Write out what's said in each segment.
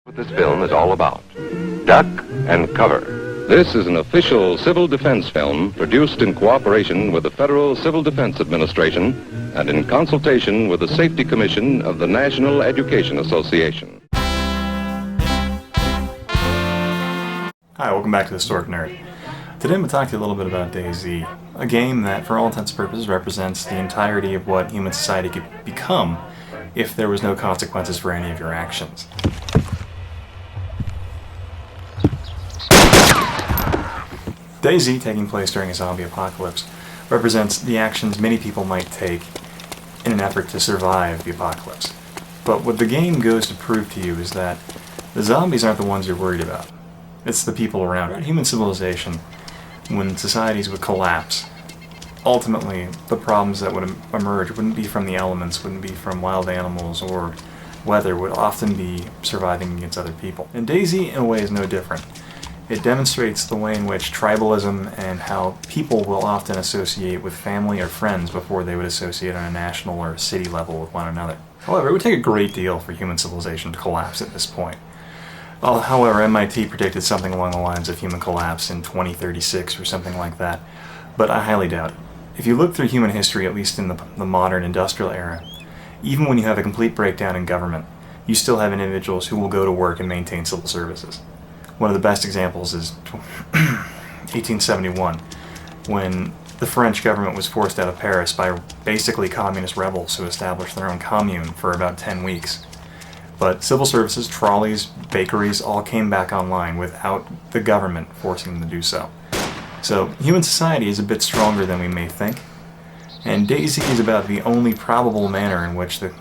What this film is all about. Duck and cover. This is an official civil defense film produced in cooperation with the Federal Civil Defense Administration and in consultation with the Safety Commission of the National Education Association. Hi, welcome back to HistoricNerd. Today I'm going to talk to you a little bit about DayZ, a game that for all intents and purposes represents the entirety of what human society could become if there was no consequences for any of your actions. DayZ, taking place during a zombie apocalypse, represents the actions many people might take in an effort to survive the apocalypse. But what the game goes to prove to you is that the zombies aren't the ones you're worried about. It's the people around it. Human civilization, when societies would collapse, ultimately the problems that would emerge wouldn't be from the elements, wouldn't be from wild animals or weather, would often be surviving against other people. And DayZ, in a way, is no different. It demonstrates the way in which tribalism and how people will often associate with family or friends before they would associate on a national or city level with one another. However, it would take a great deal for human civilization to collapse at this point. However, MIT predicted something along the lines of human collapse in 2036 or something like that, but I highly doubt it. If you look through human history, at least in the modern industrial era, even when you have a complete breakdown in government, you still have individuals who will go to work and maintain civil services. One of the best examples is 1871, when the French government was forced out of Paris by basically communist rebels who established their own commune for about 10 weeks. But civil services, trolleys, bakeries all came back online without the government forcing them to do so. So human society is a bit stronger than we may think, and DayZ is about the only probable manner in which the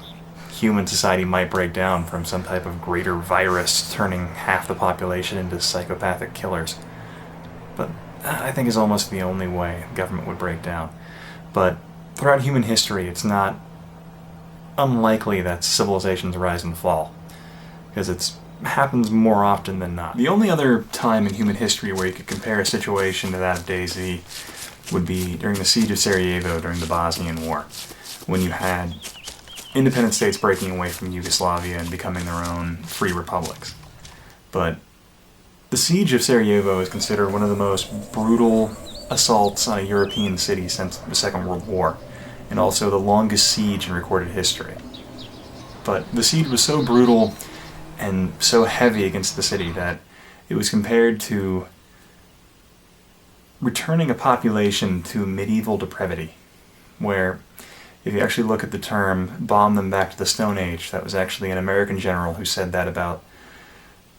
human society might break down from some type of greater virus turning half the population into psychopathic killers. But I think is almost the only way government would break down. But throughout human history, it's not unlikely that civilizations rise and fall, because it happens more often than not. The only other time in human history where you could compare a situation to that of DayZ would be during the siege of Sarajevo during the Bosnian War, when you had independent states breaking away from Yugoslavia and becoming their own free republics. But the siege of Sarajevo is considered one of the most brutal assaults on a European city since the Second World War, and also the longest siege in recorded history. But the siege was so brutal and so heavy against the city that it was compared to returning a population to medieval depravity, where if you actually look at the term, bomb them back to the Stone Age, that was actually an American general who said that about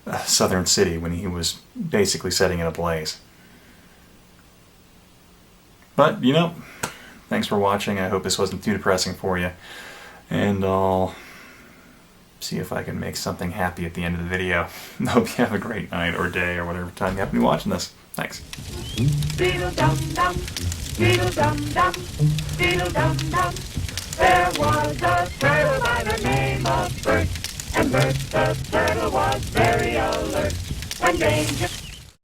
a southern city when he was basically setting it ablaze. But, you know, thanks for watching. I hope this wasn't too depressing for you. And I'll see if I can make something happy at the end of the video. I hope you have a great night or day or whatever time you happen to be watching this. Thanks. Beedle-dum-dum, beedle-dum-dum, beedle-dum-dum. There was a turtle by the name of Bert, and Bert the turtle was very alert. When danger